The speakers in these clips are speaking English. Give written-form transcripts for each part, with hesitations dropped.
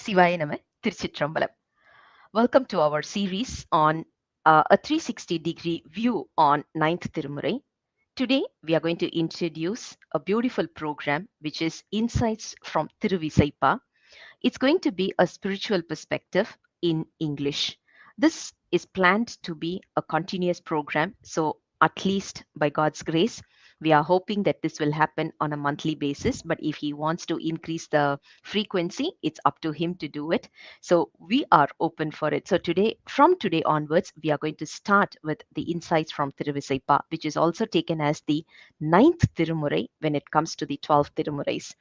Sivaya Nama, Tiruchitrambalam. Welcome to our series on a 360-degree view on ninth Thirumurai. Today, we are going to introduce a beautiful program which is Insights from Thiruvisaippaa. It's going to be a spiritual perspective in English. This is planned to be a continuous program, so at least by God's grace, we are hoping that this will happen on a monthly basis. But if He wants to increase the frequency, it's up to Him to do it. So we are open for it. So today, from today onwards, we are going to start with the insights from Thiruvisaippaa, which is also taken as the ninth Thirumurai when it comes to the 12 Thirumurais.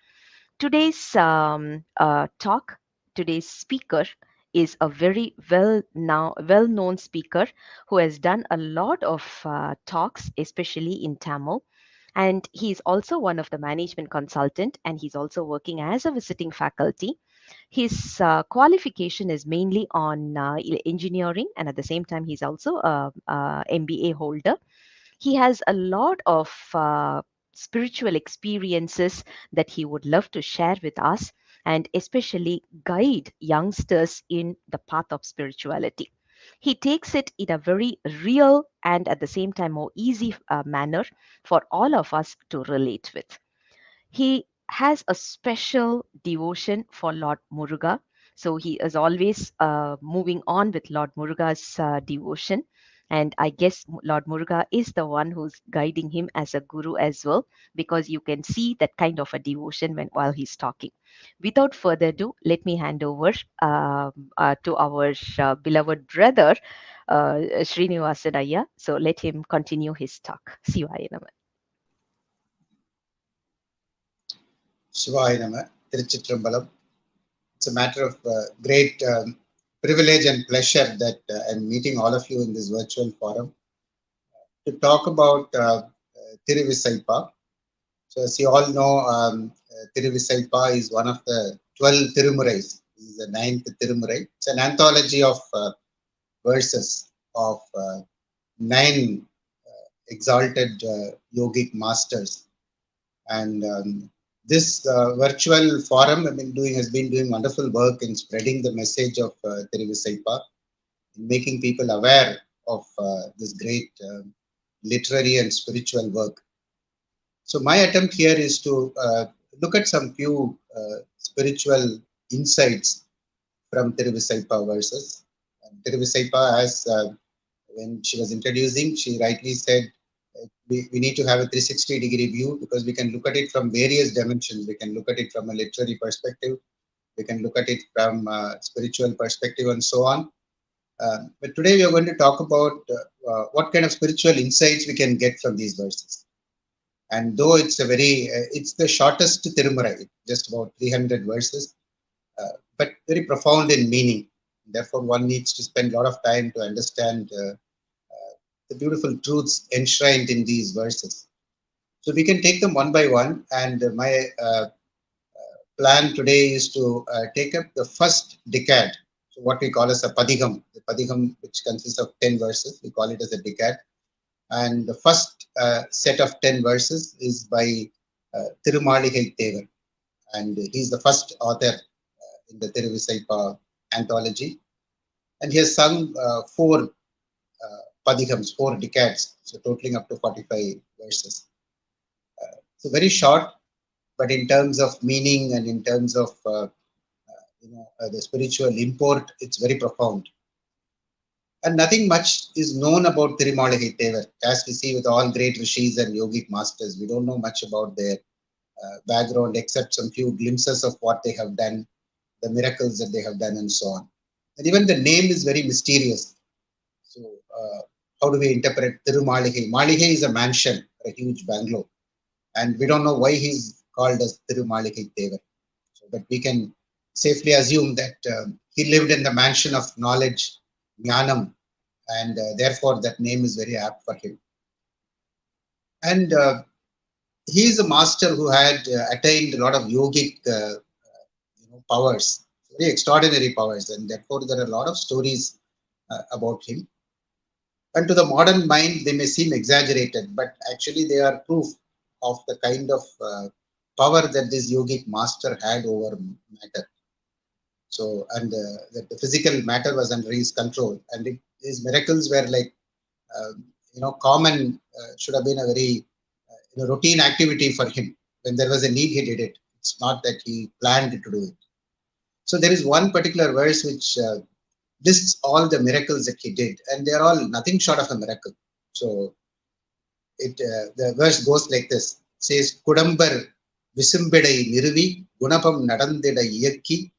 Today's talk, today's speaker is a very well-known speaker who has done a lot of talks, especially in Tamil. And he's also one of the management consultant, and he's also working as a visiting faculty. His qualification is mainly on engineering, and at the same time, he's also a MBA holder. He has a lot of spiritual experiences that he would love to share with us and especially guide youngsters in the path of spirituality. He takes it in a very real and at the same time more easy manner for all of us to relate with. He has a special devotion for Lord Muruga. So he is always moving on with Lord Muruga's devotion. And I guess Lord Muruga is the one who's guiding him as a guru as well, because you can see that kind of a devotion while he's talking. Without further ado, let me hand over to our beloved brother, Srinivasan Ayya. So let him continue his talk. Sivaya Nama. Shivaya Nama, Tiruchitrambalam. It's a matter of great privilege and pleasure that I'm meeting all of you in this virtual forum to talk about Thiruvisaippaa. So, as you all know, Thiruvisaippaa is one of the 12 Thirumurais. This is the ninth Thirumurai. It's an anthology of verses of nine exalted yogic masters. And this virtual forum has been doing wonderful work in spreading the message of Thiruvisaippaa, in making people aware of this great literary and spiritual work. So my attempt here is to look at some few spiritual insights from Thiruvisaippaa verses. Thiruvisaippaa, as when she was introducing, she rightly said we need to have a 360-degree view because we can look at it from various dimensions. We can look at it from a literary perspective. We can look at it from a spiritual perspective and so on. But today we are going to talk about what kind of spiritual insights we can get from these verses. And though it's it's the shortest Thirumurai, just about 300 verses, but very profound in meaning. Therefore, one needs to spend a lot of time to understand the beautiful truths enshrined in these verses. So we can take them one by one, and my plan today is to take up the first decade, so what we call as a Padigam, the Padigam which consists of 10 verses, we call it as a decade. And the first set of 10 verses is by Thirumurai, and he's the first author in the Thiruvisaippaa anthology. And he has sung four Padigams, 4 decades, so totaling up to 45 verses. So very short, but in terms of meaning and in terms of the spiritual import, it's very profound. And nothing much is known about Thirumurai. As we see with all great rishis and yogic masters, we don't know much about their background except some few glimpses of what they have done, the miracles that they have done, and so on. And even the name is very mysterious. So, how do we interpret Thirumurai? Maligai is a mansion, a huge bungalow, and we don't know why he's called as Thirumurai. So, but we can safely assume that he lived in the mansion of knowledge, Jnanam, and therefore that name is very apt for him. And he is a master who had attained a lot of yogic powers, very extraordinary powers, and therefore there are a lot of stories about him. And to the modern mind, they may seem exaggerated, but actually they are proof of the kind of power that this yogic master had over matter. So, and the physical matter was under his control, and his miracles were like, common, should have been a very routine activity for him. When there was a need, he did it. It's not that he planned to do it. So there is one particular verse which lists all the miracles that he did, and they are all nothing short of a miracle. So the verse goes like this. It says, Kudambar Visimbidai Nirvi, Gunapam Nadandida Yaki,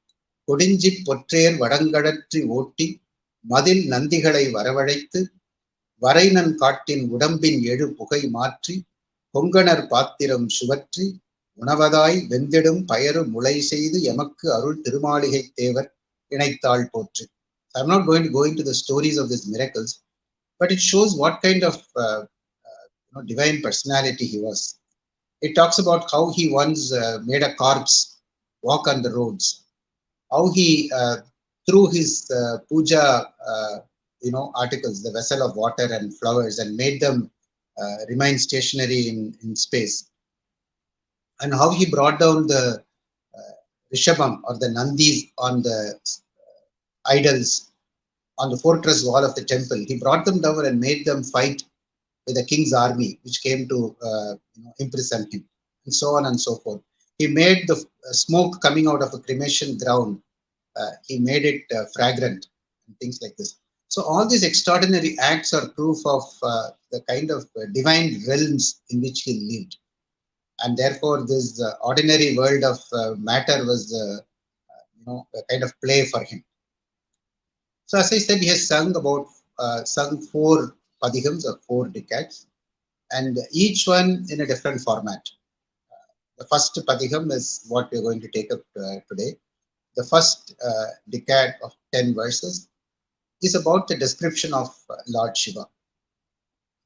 Kodinji Potrer Vadangadatri Oti, Madil Nandigalai Varavadaitu, வரைநன் காட்டின் உடம்பின் எழு புகை மாற்றி பொங்கணர் பாத்திரம் சுவற்றி உணவதாய் வெந்திடும் பயறு முளை செய்து எமக்கு அருள் திருமாளிகை தேவர் இணைத்தாள் போற்று. I'm not going to go into the stories of these miracles, but it shows what kind of divine personality he was. It talks about how he once made a corpse walk on the roads, how he threw his puja articles, the vessel of water and flowers, and made them remain stationary in space, and how he brought down the rishabam or the nandis on the idols on the fortress wall of the temple. He brought them down and made them fight with the king's army, which came to imprison him, and so on and so forth. He made the smoke coming out of a cremation ground. He made it fragrant and things like this. So all these extraordinary acts are proof of the kind of divine realms in which he lived. And therefore, this ordinary world of matter was, a kind of play for him. So as I said, he has sung 4 padihams or 4 decades, and each one in a different format. The first padiham is what we're going to take up today. The first decade of 10 verses is about the description of Lord Shiva,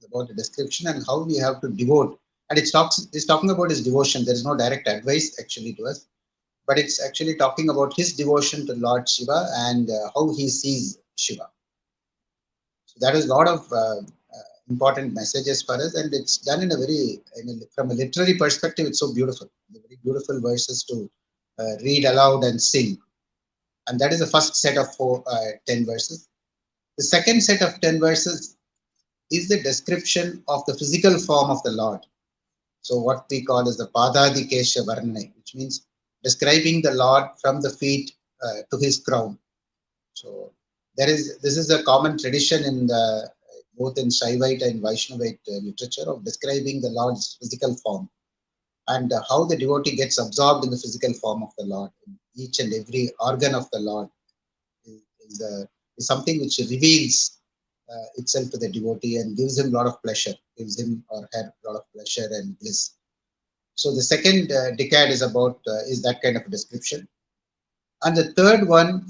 about the description and how we have to devote. And it's talking about his devotion. There is no direct advice actually to us, but it's actually talking about his devotion to Lord Shiva and how he sees Shiva. So that is a lot of important messages for us, and it's done in a very, from a literary perspective, it's so beautiful. Very beautiful verses to read aloud and sing. And that is the first set of 10 verses. The second set of 10 verses is the description of the physical form of the Lord. So what we call as the Padadikesha Varnai, which means describing the Lord from the feet to his crown. So this is a common tradition in both in Shaivite and Vaishnavite literature of describing the Lord's physical form, and how the devotee gets absorbed in the physical form of the Lord. Each and every organ of the Lord is something which reveals itself to the devotee and gives him a lot of pleasure, gives him or her a lot of pleasure and bliss. So the second decade is about is that kind of a description. And the third one,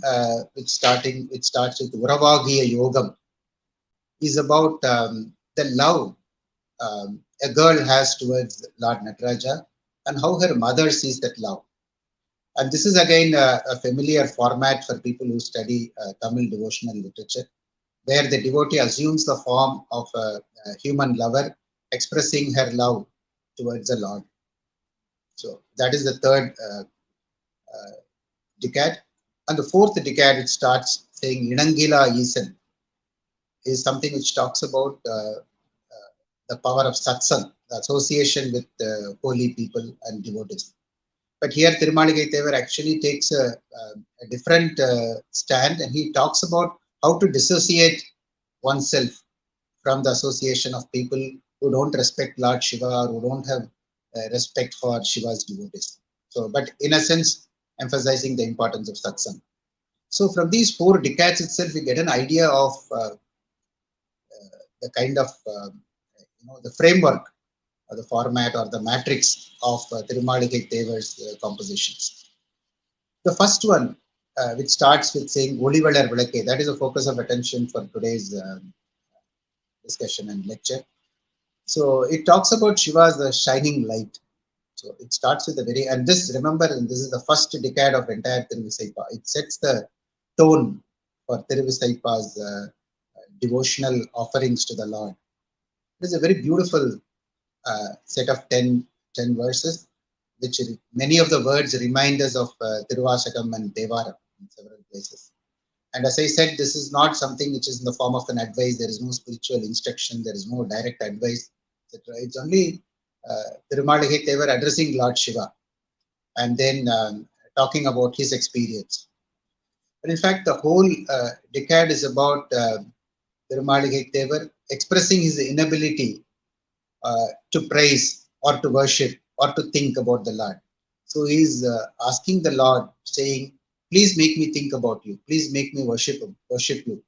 which starts with Uravagiya Yogam, is about the love a girl has towards Lord Nataraja and how her mother sees that love. And this is again a familiar format for people who study Tamil devotional literature, where the devotee assumes the form of a human lover expressing her love towards the Lord. So that is the third decade. And the fourth decade, it starts saying Inangila Isan, is something which talks about the power of satsang, the association with holy people and devotees. But here Thirumaligai Thevar actually takes a different stand, and he talks about how to dissociate oneself from the association of people who don't respect Lord Shiva or who don't have respect for Shiva's devotees. So, but in a sense, emphasizing the importance of satsang. So from these 4 decades itself, we get an idea of the kind of the framework or the format or the matrix of Thirumaligai Thevar's compositions. The first one, which starts with saying Olivalar Vilake, that is a focus of attention for today's discussion and lecture. So it talks about Shiva as the shining light. So it starts with the very, and this, remember, and this is the first decade of entire Thiruvisaippaa. It sets the tone for Thiruvisaippaa's devotional offerings to the Lord. It is a very beautiful set of 10 verses, which many of the words remind us of Thiruvasakam and Devara, in several places. And as I said, this is not something which is in the form of an advice. There is no spiritual instruction. There is no direct advice, etc. It's only Thirumaligai Thevar addressing Lord Shiva and then talking about his experience. But in fact, the whole decade is about Thirumaligai Thevar expressing his inability to praise or to worship or to think about the Lord. So he's asking the Lord, saying, "Please make me think about you. Please make me worship you.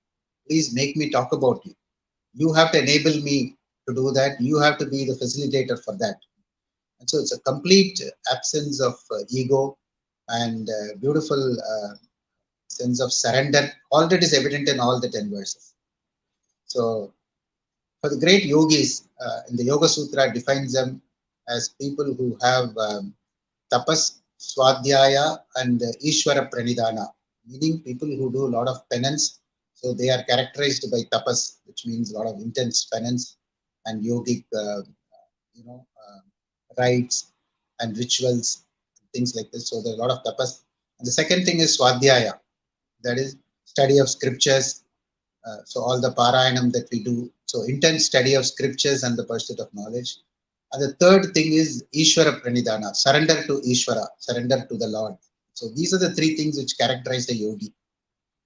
Please make me talk about you. You have to enable me to do that. You have to be the facilitator for that." And so it's a complete absence of ego and beautiful sense of surrender. All that is evident in all the 10 verses. So for the great yogis, in the Yoga Sutra defines them as people who have tapas, swadhyaya, and ishvara pranidhana, meaning people who do a lot of penance. So they are characterized by tapas, which means a lot of intense penance and yogic, rites and rituals, things like this. So there are a lot of tapas. And the second thing is swadhyaya, that is study of scriptures. So all the parayanam that we do, so intense study of scriptures and the pursuit of knowledge. And the third thing is Ishvara Pranidhana, surrender to Ishvara, surrender to the Lord. So these are the three things which characterize the yogi.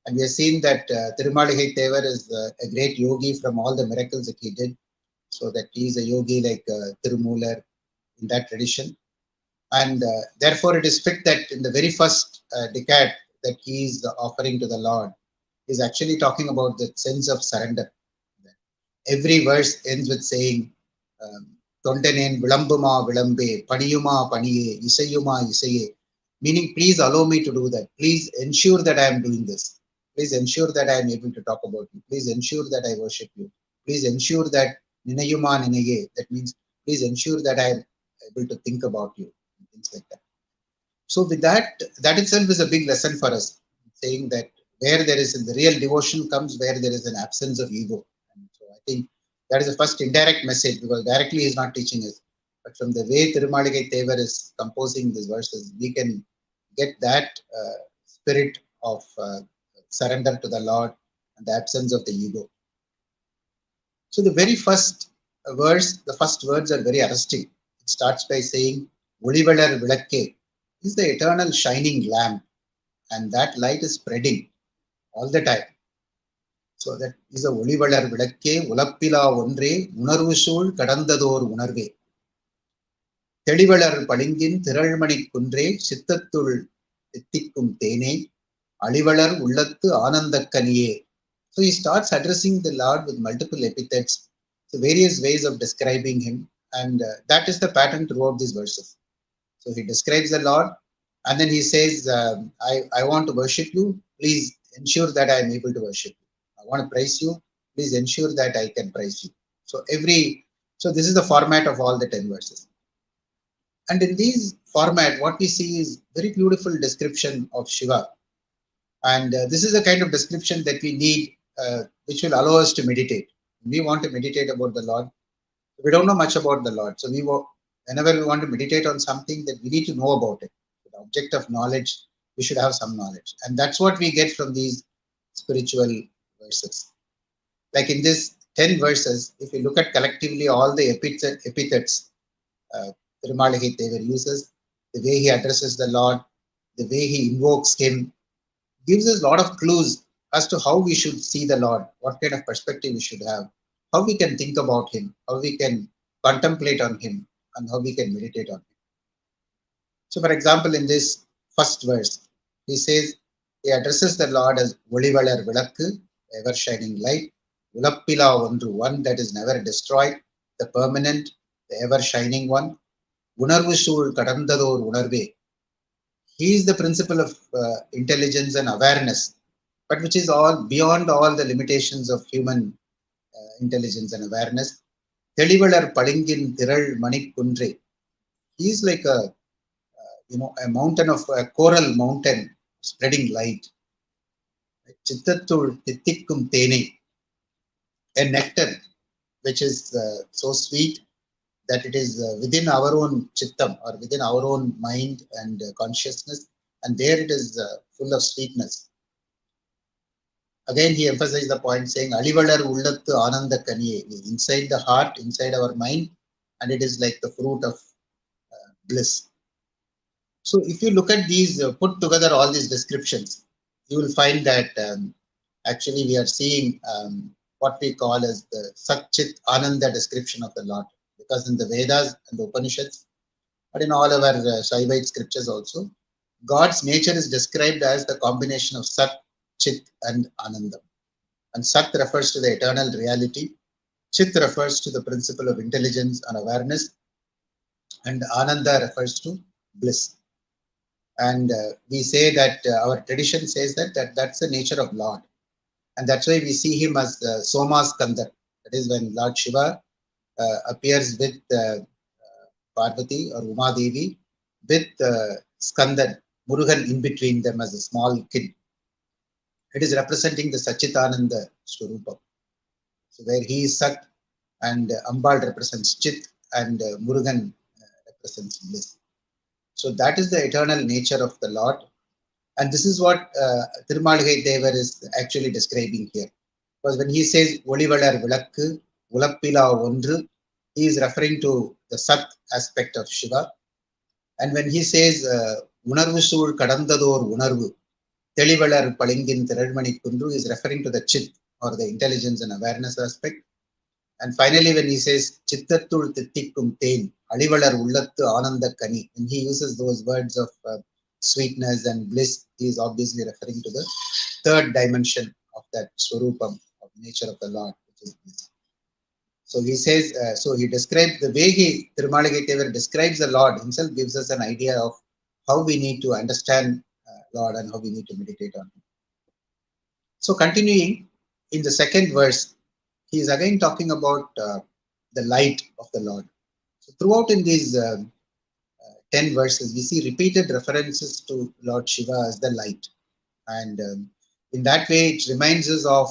And we have seen that Thirumaligai Thevar is a great yogi from all the miracles that he did. So that he is a yogi like Tirumular in that tradition. And therefore, it is fit that in the very first decade that he is offering to the Lord, is actually talking about the sense of surrender. Every verse ends with saying, Tondanen Vilambuma Vilambe, Paniyuma Paniye, Isayuma Isaye, meaning please allow me to do that. Please ensure that I am doing this. Please ensure that I am able to talk about you. Please ensure that I worship you. Please ensure that Ninayuma Ninaye, that means please ensure that I am able to think about you, and things like that. So with that, that itself is a big lesson for us, saying that where there is the real devotion comes where there is an absence of ego. And so I think that is the first indirect message, because directly he is not teaching us. But from the way Thirumaligai Thevar is composing these verses, we can get that spirit of surrender to the Lord and the absence of the ego. So the very first verse, the first words are very arresting. It starts by saying, Ulivalar Vilakke is the eternal shining lamp, and that light is spreading all the time. So that is a Ulivalar Vilakke, Ulappila Ondre, Unarvusul Kadandador Unarve. தெளிவளர் பளிங்கின் திரள்மணிக் குன்றே சித்தத்துள் தித்திக்கும் தேனே அழிவளர் உள்ளத்து ஆனந்தக்கனியே. So he starts addressing the Lord with multiple epithets, so various ways of describing him, and that is the pattern throughout these verses. So he describes the Lord, and then he says, I want to worship you. Please ensure that I am able to worship you. I want to praise you. Please ensure that I can praise you. So this is the format of all the 10 verses. And in these format, what we see is very beautiful description of Shiva. And this is a kind of description that we need, which will allow us to meditate. We want to meditate about the Lord. We don't know much about the Lord. So whenever we want to meditate on something, that we need to know about it. The object of knowledge, we should have some knowledge. And that's what we get from these spiritual verses. Like in this 10 verses, if you look at collectively all the epithets Thirumaligai Thevar uses, the way he addresses the Lord, the way he invokes him, gives us a lot of clues as to how we should see the Lord, what kind of perspective we should have, how we can think about him, how we can contemplate on him, and how we can meditate on him. So, for example, in this first verse, he says, he addresses the Lord as Olivalar Vilakku, ever shining light, Ulappila Ondru, one that is never destroyed, the permanent, the ever shining one, Unarvu Sool Kadandador Unarve. He is the principle of intelligence and awareness, but which is all beyond all the limitations of human intelligence and awareness. Thelivalar Palingin Thiral Manik Kundre. He is like a mountain of a coral mountain spreading light. Chittatul Tittikum Tene, a nectar which is so sweet that it is within our own chittam or within our own mind and consciousness. and there it is full of sweetness. Again, he emphasized the point saying, Alivalar ullattu ananda kaniye, inside the heart, inside our mind, and it is like the fruit of bliss. So if you look at these, put together all these descriptions, you will find that actually we are seeing what we call as the Satchit Ananda description of the Lord. Because in the Vedas and the Upanishads, but in all our Shaivite scriptures also, God's nature is described as the combination of Sat, Chit, and Ananda. And Sat refers to the eternal reality, Chit refers to the principle of intelligence and awareness, and Ananda refers to bliss. And we say that our tradition says that that's the nature of Lord. And that's why we see him as Soma's Kandar. That is when Lord Shiva appears with Parvati or Uma Devi with Skandan, Murugan in between them as a small kid. It is representing the Sachitananda Swarupa. So where he is Sat and Ambal represents Chit and Murugan represents bliss. So that is the eternal nature of the Lord. And this is what Thirumai Devar is actually describing here. Because when he says Olivalar Vilakku, Ulappila Ondru, he is referring to the Sat aspect of Shiva. And when he says Unarvu Sool Kadandador Unarvu, Telivalar Palingin Thiradmani Kundu, is referring to the Chit or the intelligence and awareness aspect. And finally, when he says Chittatul Tittikum Tain, Alivalar Ullattu Ananda Kani, when he uses those words of sweetness and bliss, he is obviously referring to the third dimension of that Swarupam of nature of the Lord, which is bliss. So he says, so he describes the way Thirumai describes the Lord himself, gives us an idea of how we need to understand Lord and how we need to meditate on him. So continuing in the second verse, he is again talking about the light of the Lord. So throughout in these 10 verses, we see repeated references to Lord Shiva as the light. And in that way, it reminds us of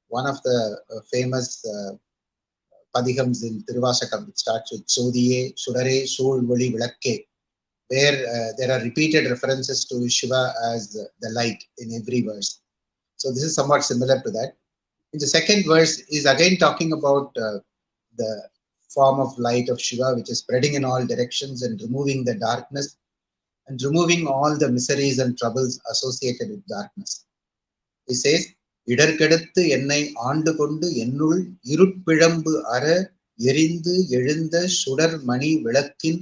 one of the famous padihams in Tiruvasakam. It starts with Sodiye, Sudare, Sol, Voli, Vilakke, where there are repeated references to Shiva as the light in every verse. So this is somewhat similar to that. In the second verse is again talking about the form of light of Shiva, which is spreading in all directions and removing the darkness and removing all the miseries and troubles associated with darkness. He says, இடர்கெடுத்து என்னை ஆண்டு கொண்டு என்னுள் இருட்பிழம்பு அற எரிந்து எழுந்த சுடர் மணி விளக்கின்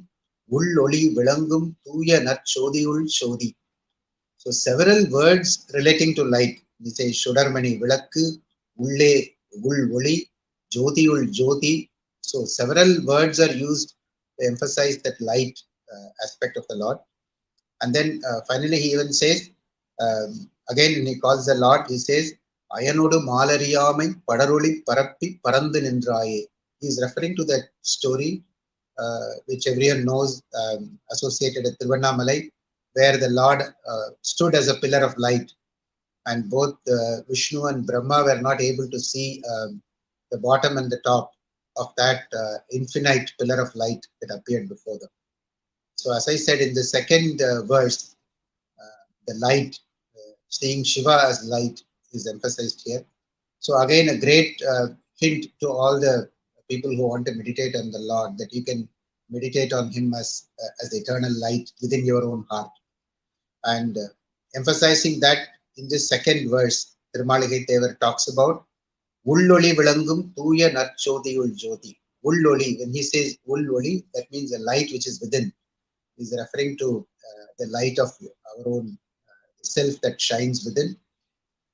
உள்ளொளி விளங்கும் தூய நற்சோதியுள் சோதி. So several words relating to light. We say Shudarmani Vilakku, Ulle Ul Oli, Jyotiyul Jyoti. So several words are used to emphasize that light aspect of the Lord. And then finally he even says, again when he calls the Lord, he says, Ayanodu Malariyamai Padaroli Parappi Parandu Nindraye. He is referring to that story which everyone knows associated with Tiruvannamalai, where the Lord stood as a pillar of light, and both Vishnu and Brahma were not able to see the bottom and the top of that infinite pillar of light that appeared before them. So, as I said in the second verse, the light, seeing Shiva as light, is emphasized here. So, again, a great hint to all the people who want to meditate on the Lord, that you can meditate on him as eternal light within your own heart. And emphasizing that in this second verse, Thirumai Devar talks about Ulloli Vilangum Tuya Natchodiyul Jyoti. Ulloli, when he says Ulloli, that means the light which is within. He's referring to the light of our own self that shines within.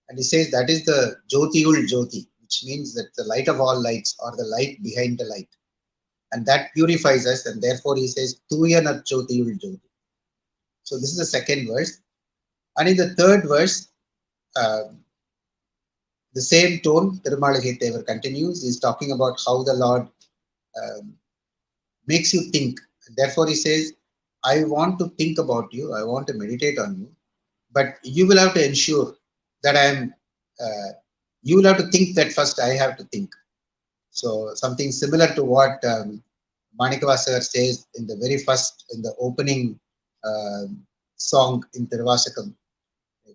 And he says that is the Jyotiyul Jyoti, which means that the light of all lights or the light behind the light. And that purifies us, and therefore he says Tuya Natchodiyul Jyoti. So this is the second verse. And in the third verse, the same tone, Thirumai Devar continues. He's talking about how the Lord makes you think. Therefore, he says, I want to think about you, I want to meditate on you, but you will have to ensure that you will have to think that first I have to think. So, something similar to what Manikavasagar says in the very first, in the opening song in Thiruvasakam,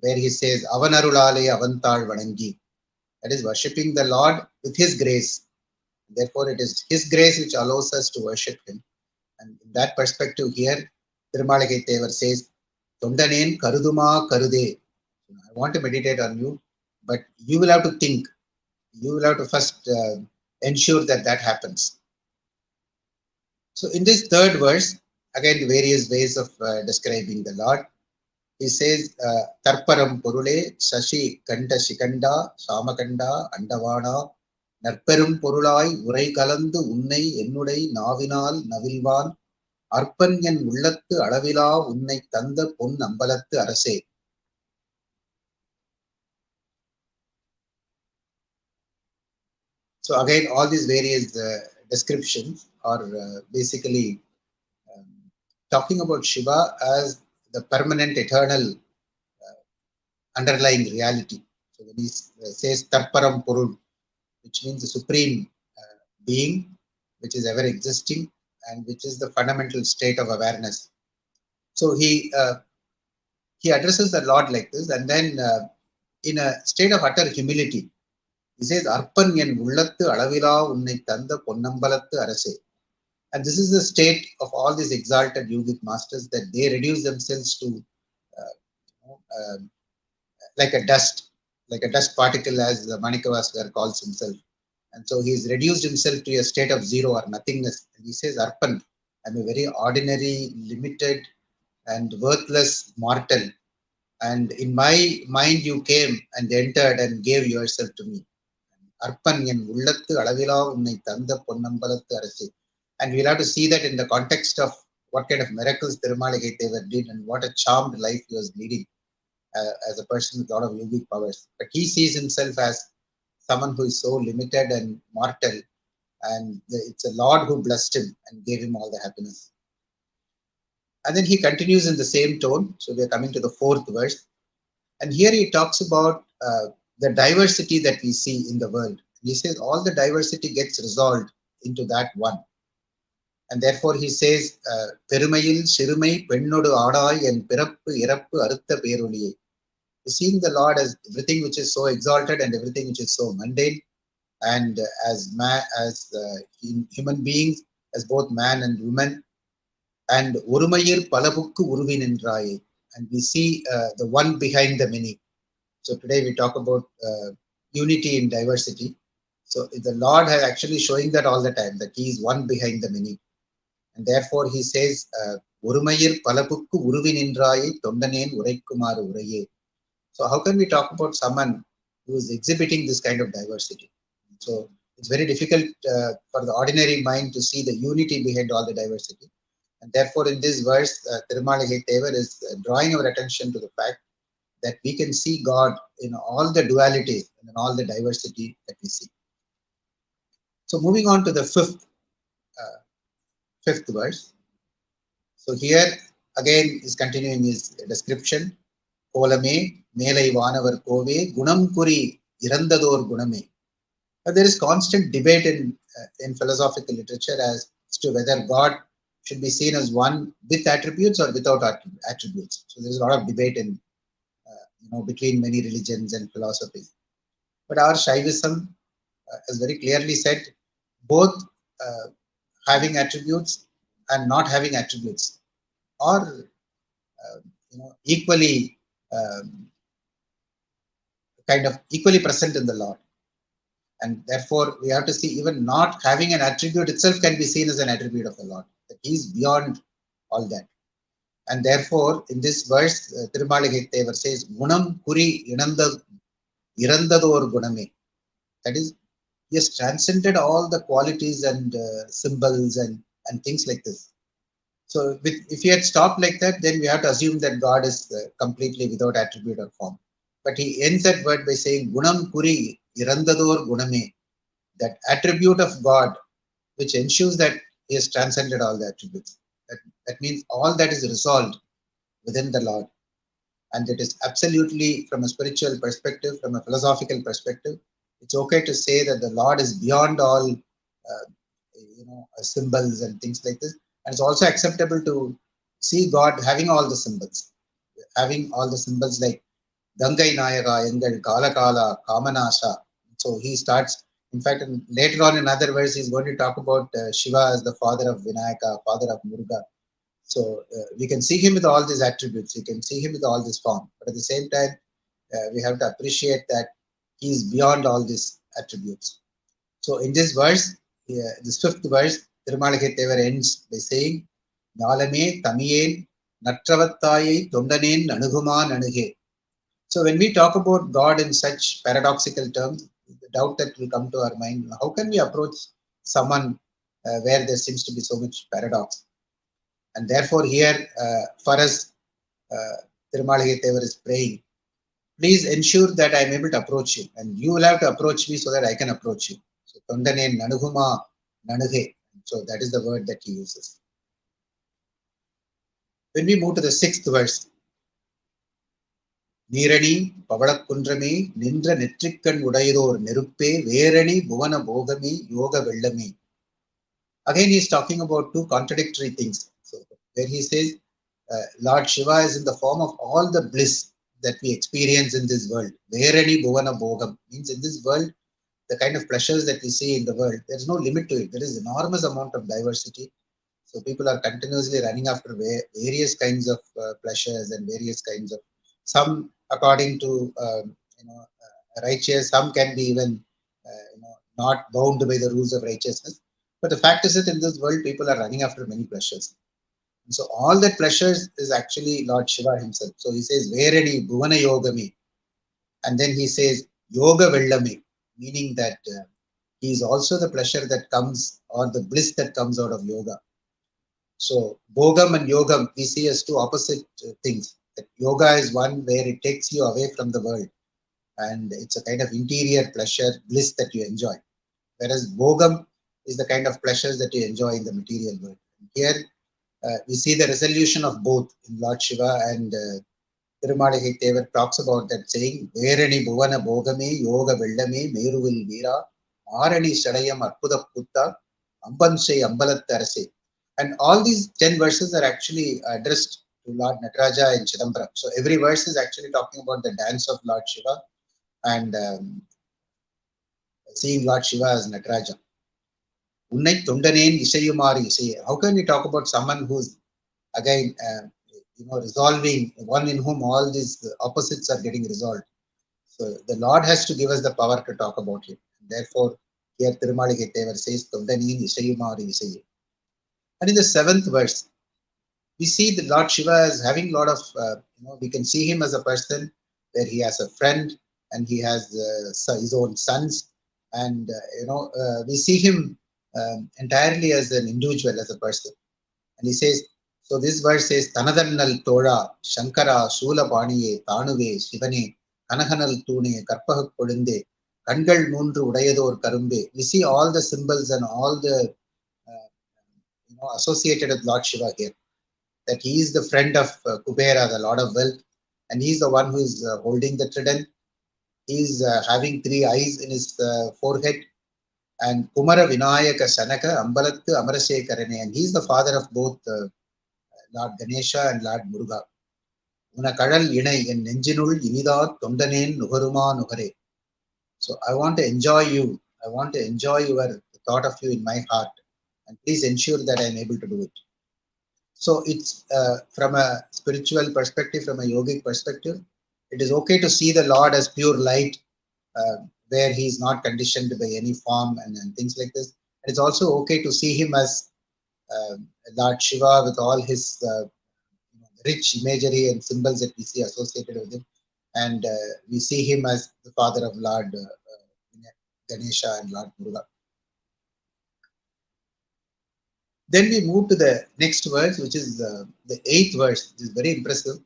where he says, Avanarulale Avantal Vanangi. That is worshipping the Lord with His grace. Therefore, it is His grace which allows us to worship Him. And in that perspective here, Thirumalagai Thevar says, Tondanen Karuduma Karude. I want to meditate on you, but you will have to think. You will have to first ensure that that happens. So in this third verse, again, various ways of describing the Lord. He says, Tarparam Purule, Sashi Kanda Shikanda, Samakanda, Andavana, Narperum Purulai, Urai Kalandu, Unnai, Ennudai, Navinal, Navilvan, அற்பன் என் உள்ளத்து அளவிலா உன்னை தந்த பொன் அம்பலத்து அரசே. So again, all these various descriptions are basically talking about Shiva as the permanent, eternal, underlying reality. So when he says Tarparam Purul, which means the supreme being, which is ever existing and which is the fundamental state of awareness. So he addresses the Lord like this, and then in a state of utter humility, he says, Arpan en ullattu alavila unnai tanda ponnambalattu arase. And this is the state of all these exalted yogic masters, that they reduce themselves to uh, uh, like a dust particle, as the Manikavaskar calls himself. And so he's reduced himself to a state of zero or nothingness. And he says, Arpan, I'm a very ordinary, limited, and worthless mortal. And in my mind, you came and entered and gave yourself to me. Arpan என் உள்ளத்து அளவிலா உன்னை தந்த பொன்னம்பலத்து அரசே. And we'll have to see that in the context of what kind of miracles Thirumalagai Thevar did and what a charmed life he was leading as a person with a lot of yogic powers. But he sees himself as someone who is so limited and mortal, and it's a Lord who blessed him and gave him all the happiness. And then he continues in the same tone. So we are coming to the fourth verse. And here he talks about the diversity that we see in the world. He says all the diversity gets resolved into that one. And therefore he says, Perumayil Shirumai Pennodu Adai and Pirappu Irappu Arutha Peroliye. Seeing the Lord as everything which is so exalted and everything which is so mundane, and as human beings, as both man and woman, and Urumayir Palabukku Uruvin Endraye. And we see the one behind the many. So today we talk about unity in diversity. So the Lord has actually showing that all the time, that He is one behind the many. And therefore He says, Urumayir Palapukku Uruvinindraye Tondanen Uraikumaru Uraye. So how can we talk about someone who is exhibiting this kind of diversity? So it's very difficult for the ordinary mind to see the unity behind all the diversity. And therefore in this verse, Thirumalagai Thevar is drawing our attention to the fact that we can see God in all the dualities and in all the diversity that we see. So moving on to the fifth verse. So here again is continuing his description. Kolame, Melai Vanavar Kove, Gunam Kuri, Irandador Guname. There is constant debate in philosophical literature as to whether God should be seen as one with attributes or without attributes. So there is a lot of debate between many religions and philosophies. But our Shaivism has very clearly said both having attributes and not having attributes are equally equally present in the Lord. And therefore we have to see even not having an attribute itself can be seen as an attribute of the Lord, that He is beyond all that. And therefore in this verse, Thirumalagai Thevar says, Gunam Kuri Irandador Guname. That is, He has transcended all the qualities and symbols and things like this. So if He had stopped like that, then we have to assume that God is completely without attribute or form. But He ends that word by saying, Gunam Kuri Irandador Guname, that attribute of God, which ensures that He has transcended all the attributes. That means all that is resolved within the Lord. And it is absolutely, from a spiritual perspective, from a philosophical perspective, it's okay to say that the Lord is beyond all symbols and things like this. And it's also acceptable to see God having all the symbols. having all the symbols like Gangai Nayaga, Engal, Kala Kala, Kamanasa. So he starts, in fact, later on in other verse, he's going to talk about Shiva as the father of Vinayaka, father of Muruga. So we can see him with all these attributes, we can see him with all this form, but at the same time, we have to appreciate that he is beyond all these attributes. So in this verse, this fifth verse, Thirumalaikettavar ends by saying, Nalame Tamiyen Natravattayai Tondanen Anuguman Anuge. So when we talk about God in such paradoxical terms, the doubt that will come to our mind, how can we approach someone where there seems to be so much paradox? And therefore here, for us, Thirumalaikettavar is praying, please ensure that I am able to approach you, and you will have to approach me so that I can approach you. So, Tondane Nanuguma Nanuge. So, that is the word that he uses. When we move to the sixth verse, Nirani, Pavalakundrame, Nindra Netrikan Udayador, Neruppe, Verani, Bhuvana Bogami, Yoga Veldami. Again, he is talking about two contradictory things. So, where he says, Lord Shiva is in the form of all the bliss that we experience in this world. Verani Bhuvana Bogam means in this world, the kind of pleasures that we see in the world, there is no limit to it. There is enormous amount of diversity. So people are continuously running after various kinds of pleasures and various kinds of, some according to righteous, some can be even not bound by the rules of righteousness. But the fact is that in this world, people are running after many pleasures. And so all that pleasures is actually Lord Shiva himself. So he says, Verani Bhuvana Yogami. And then he says, Yoga Vellame, meaning that he is also the pleasure that comes or the bliss that comes out of yoga. So Bhogam and Yogam, we see as two opposite things. That yoga is one where it takes you away from the world and it's a kind of interior pleasure, bliss that you enjoy. Whereas Bhogam is the kind of pleasures that you enjoy in the material world. And here we see the resolution of both in Lord Shiva, and Thirumalaikettavar talks about that saying, Verani Bhuvana Bhogame Yoga Veldame Meruvil Veera Arani Sadayam Arpuda Putta Ambanshe Ambalattarase. And all these 10 verses are actually addressed to Lord Nataraja in Chidambaram. So every verse is actually talking about the dance of Lord Shiva and seeing Lord Shiva as Nataraja. Unnai Tundanen Isayumari Isay. How can we talk about someone who's again resolving, one in whom all these opposites are getting resolved? So the Lord has to give us the power to talk about him. Therefore, here Thirumalaikettavar says, Tundanen Isayumari Isay. And in the seventh verse, we see the Lord Shiva as having a lot of, we can see him as a person where he has a friend and he has his own sons. And, we see him entirely as an individual, as a person. And he says, so this verse says, Tanadannal Tora, Shankara, Shula Paniye, Tanuve, Shivane, Kanahanal Tune, Karpahak Kodinde, Kangal Mundru Udayador Karumbe. We see all the symbols and all the associated with Lord Shiva here. That he is the friend of Kubera, the Lord of Wealth, and he is the one who is holding the trident. He is having three eyes in his forehead. And Kumara Vinayaka Sanaka Ambalattu Amarasekarane, and he is the father of both Lord Ganesha and Lord Muruga. Una Kadal Inai en Nenjinul Inida Tondanen Nuharuma Nuhare. So I want to enjoy you. I want to enjoy the thought of you in my heart. And please ensure that I am able to do it. So it's from a spiritual perspective, from a yogic perspective, it is okay to see the Lord as pure light, where he is not conditioned by any form and things like this. And it's also okay to see him as Lord Shiva with all his rich imagery and symbols that we see associated with him. And we see him as the father of Lord Ganesha and Lord Muruga. Then we move to the next verse, which is the eighth verse. It is very impressive.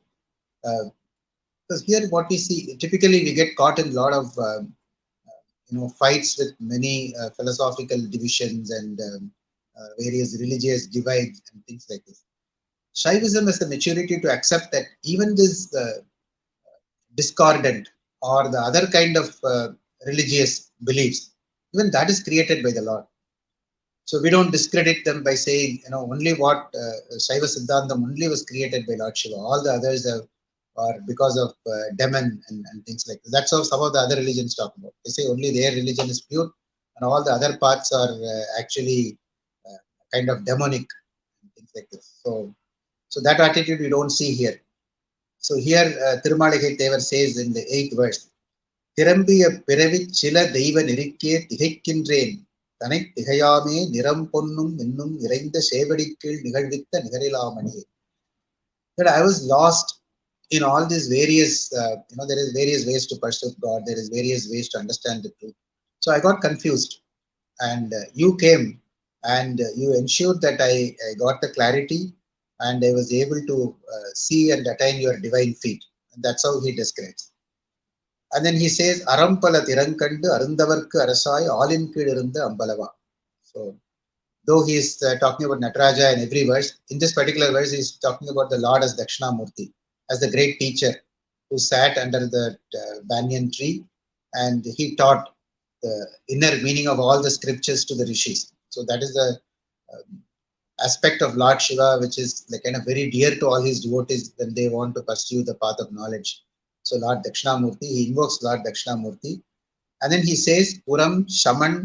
Because here what we see, typically we get caught in a lot of fights with many philosophical divisions and various religious divides and things like this. Shaivism has the maturity to accept that even this discordant or the other kind of religious beliefs, even that is created by the Lord. So we don't discredit them by saying, only what Shaiva Siddhantam only was created by Lord Shiva. All the others have or because of demon and things like that. That's how some of the other religions talk about. They say only their religion is pure, and all the other paths are actually uh, kind of demonic and things like this. So that attitude we don't see here. So here Thirumalikai Devar says in the 8th verse, "திரம்பிய பிறவிச் சில தெய்வ நெறிக்கே திகைக்கின்றேன் தனைத் திகையாமே நிறம் பொன்னும் இன்னும் நிறைந்த சேவடிக்கீழ் நிகழ்வித்த நிகரிலாமணி." That I was lost in all these various, there is various ways to pursue God. There is various ways to understand the truth. So I got confused, and you came, and you ensured that I got the clarity, and I was able to see and attain your divine feet. And that's how he describes. And then he says, "Arampala tirankandu arundavarku arasai alin kid irunda ambalava." So though he is talking about Nataraja in every verse, in this particular verse, he is talking about the Lord as Dakshinamurti, as the great teacher who sat under the banyan tree, and he taught the inner meaning of all the scriptures to the rishis. So that is the uh, aspect of Lord Shiva, which is like kind of very dear to all his devotees when they want to pursue the path of knowledge. So Lord Dakshinamurti, he invokes Lord Dakshinamurti, and then he says, "Puram Shaman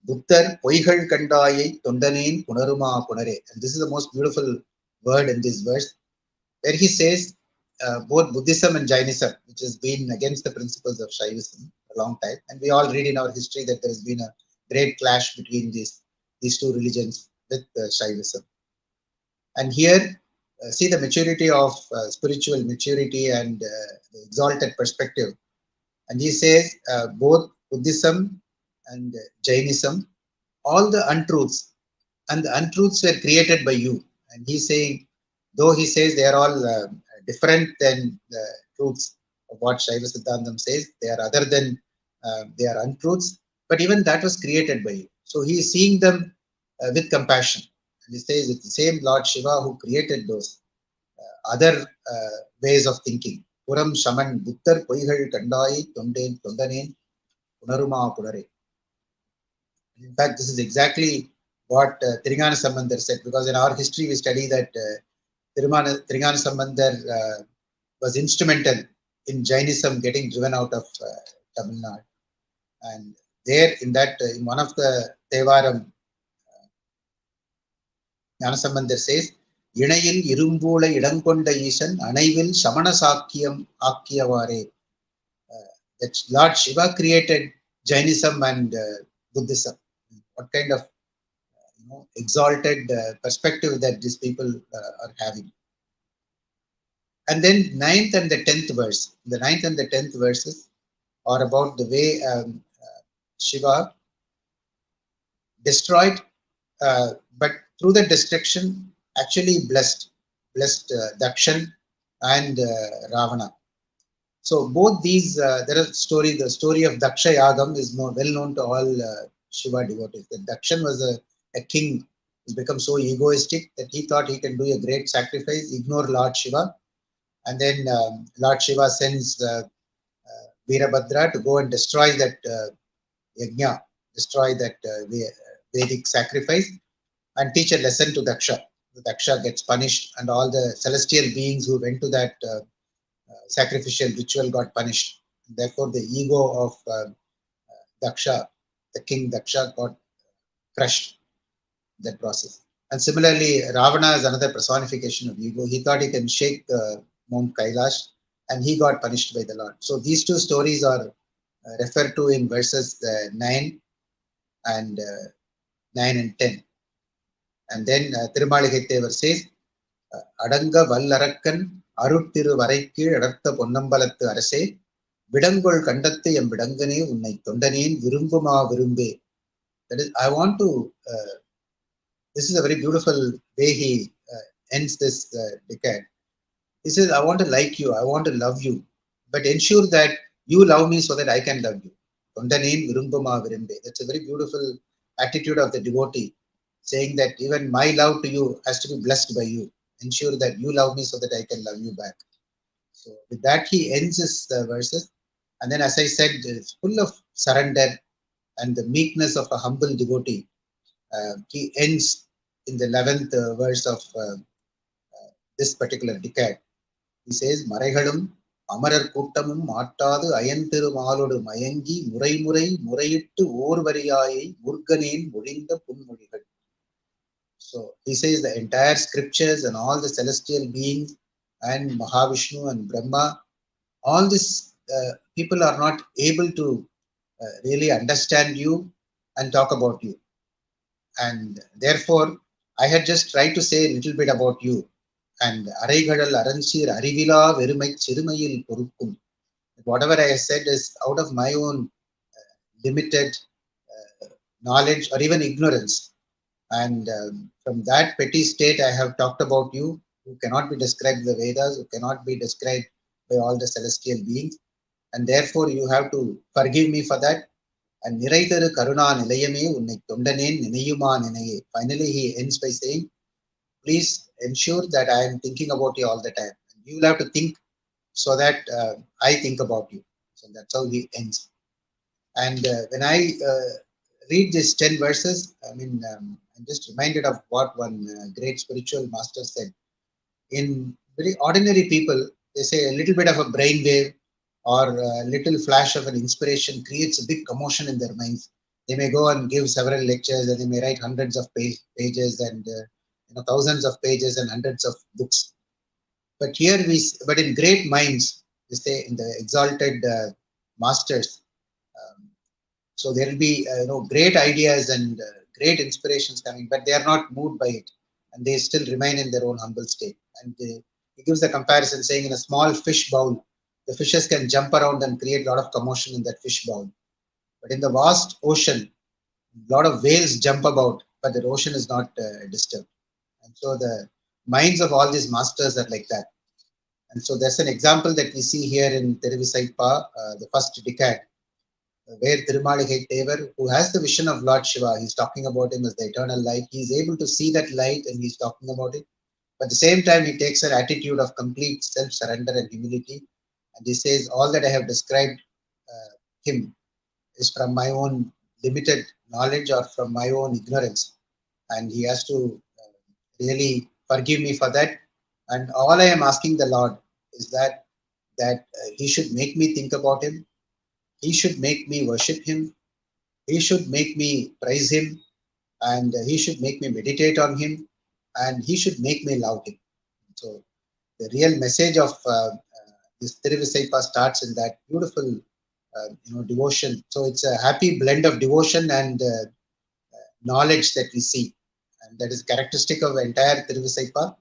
புத்தர் பொய்கள் கண்டாயை தொண்டனேன் புனருமா புனரே." And this is the most beautiful word in this verse, where he says both Buddhism and Jainism, which has been against the principles of Shaivism for a long time, and we all read in our history that there has been a great clash between these two religions with Shaivism. And here, see the maturity of spiritual maturity and the exalted perspective. And he says both Buddhism and Jainism, all the untruths, and the untruths were created by you. And he's saying, though he says they are all different than the truths of what Shaiva Siddhantam says, they are other than, they are untruths, but even that was created by you. So he is seeing them with compassion. And he says it's the same Lord Shiva who created those other ways of thinking. Puram Shaman Buddhar Poigal Kandai Tondanen Punaruma Punare. In fact, this is exactly what Tirigana Sambandar said, because in our history we study that Tirigana Sambandar was instrumental in Jainism getting driven out of Tamil Nadu. And there, in that, in one of the Tevaram, Gnanasambandar says, "இணையில் Irumbulai இடங்கொண்ட ஈசன் அணைவில் சமண சாக்கியம் ஆக்கியவாறே." That Lord Shiva created Jainism and Buddhism. What kind of exalted perspective that these people are having. And then 9th and the 10th verse. The 9th and the 10th verses are about the way Shiva destroyed, but through the destruction actually blessed Dakshan and Ravana. So both these, there is the story of Daksha Yagam is well known to all Shiva devotees. That Dakshan was a king who's become so egoistic that he thought he can do a great sacrifice, ignore Lord Shiva, and then Lord Shiva sends Veerabhadra to go and destroy that yajna, destroy that Vedic sacrifice, and teach a lesson to Daksha. The Daksha gets punished, and all the celestial beings who went to that sacrificial ritual got punished. Therefore, the ego of Daksha, the king Daksha, got crushed in that process. And similarly, Ravana is another personification of ego. He thought he can shake Mount Kailash, and he got punished by the Lord. So these two stories are referred to in verses 9 and 9 and 10. And then Thirumalikai Devar says, "Adanga Vallarakan அருட்திரு வரைக்கீழ் அடர்த்த பொன்னம்பலத்து அரசே விடங்கொள் கண்டத்து M விடங்கனே உன்னை தொண்டனேன் விரும்புமா விரும்பே." That is, I want to, this is a very beautiful way he ends this decade. He says, "I want to like you, I want to love you, but ensure that you love me so that I can love you." Tondaneen virumbuma virumbe. That's a very beautiful attitude of the devotee, saying that even my love to you has to be blessed by you. Ensure that you love me so that I can love you back. So with that, he ends his verses. And then, as I said, it's full of surrender and the meekness of a humble devotee. He ends in the 11th verse of this particular decade. He says, மறைகளும் அமரர் கூட்டமும் மாட்டாது அயன்திருமாலோடு மயங்கி முறைமுறை முறையிட்டு ஓர்வரியாயை முர்கனேன் மொழிந்த புன்மொழிகள். So he says the entire scriptures and all the celestial beings and Mahavishnu and Brahma, all these people are not able to really understand you and talk about you. And therefore, I had just tried to say a little bit about you. And அரைகடல் அரஞ்சீர் அறிவிலா வெறுமை சிறுமையில் பொறுக்கும். Whatever I said is out of my own limited knowledge or even ignorance. And from that petty state, I have talked about you, who cannot be described in the Vedas, who cannot be described by all the celestial beings. And therefore, you have to forgive me for that. And Niraitharu Karuna Nilayame Unnai Tondanen Ninayuma Ninaye. Finally, he ends by saying, please ensure that I am thinking about you all the time. You will have to think so that I think about you. So that's how he ends. And when I read these 10 verses, I mean, I'm just reminded of what one great spiritual master said. In very ordinary people, they say a little bit of a brain wave or a little flash of an inspiration creates a big commotion in their minds. They may go and give several lectures and they may write hundreds of pages and thousands of pages and hundreds of books. But here but in great minds, they say in the exalted masters, um, so there will be great ideas and great inspirations coming, but they are not moved by it, and they still remain in their own humble state. And he gives the comparison saying, in a small fish bowl, the fishes can jump around and create a lot of commotion in that fish bowl. But in the vast ocean, a lot of whales jump about, but the ocean is not disturbed. And so the minds of all these masters are like that. And so there's an example that we see here in Thiruvisaippaa, the first decade, where Thirumai Devar, who has the vision of Lord Shiva, he's talking about him as the eternal light. He's able to see that light and he's talking about it. But at the same time, he takes an attitude of complete self-surrender and humility. And he says, all that I have described him is from my own limited knowledge or from my own ignorance. And he has to really forgive me for that. And all I am asking the Lord is that he should make me think about him. He should make me worship him. He should make me praise him. And he should make me meditate on him. And he should make me love him. So the real message of this Thiruvisaippaa starts in that beautiful devotion. So it's a happy blend of devotion and knowledge that we see. And that is characteristic of the entire Thiruvisaippaa.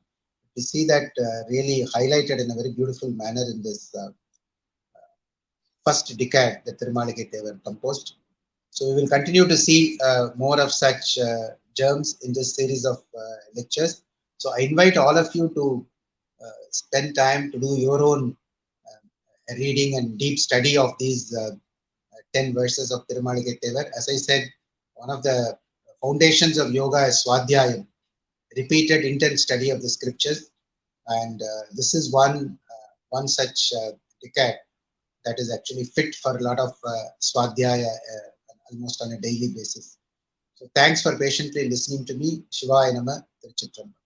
We see that really highlighted in a very beautiful manner in this first decade that Thirumai Devar composed. So we will continue to see more of such germs in this series of lectures. So I invite all of you to spend time to do your own reading and deep study of these 10 verses of Thirumai Devar. As I said, one of the foundations of yoga is Swadhyayam, repeated intense study of the scriptures. And this is one such decade that is actually fit for a lot of Swadhyaya almost on a daily basis. So thanks for patiently listening to me. Shivaya Nama, Tiruchitrambalam.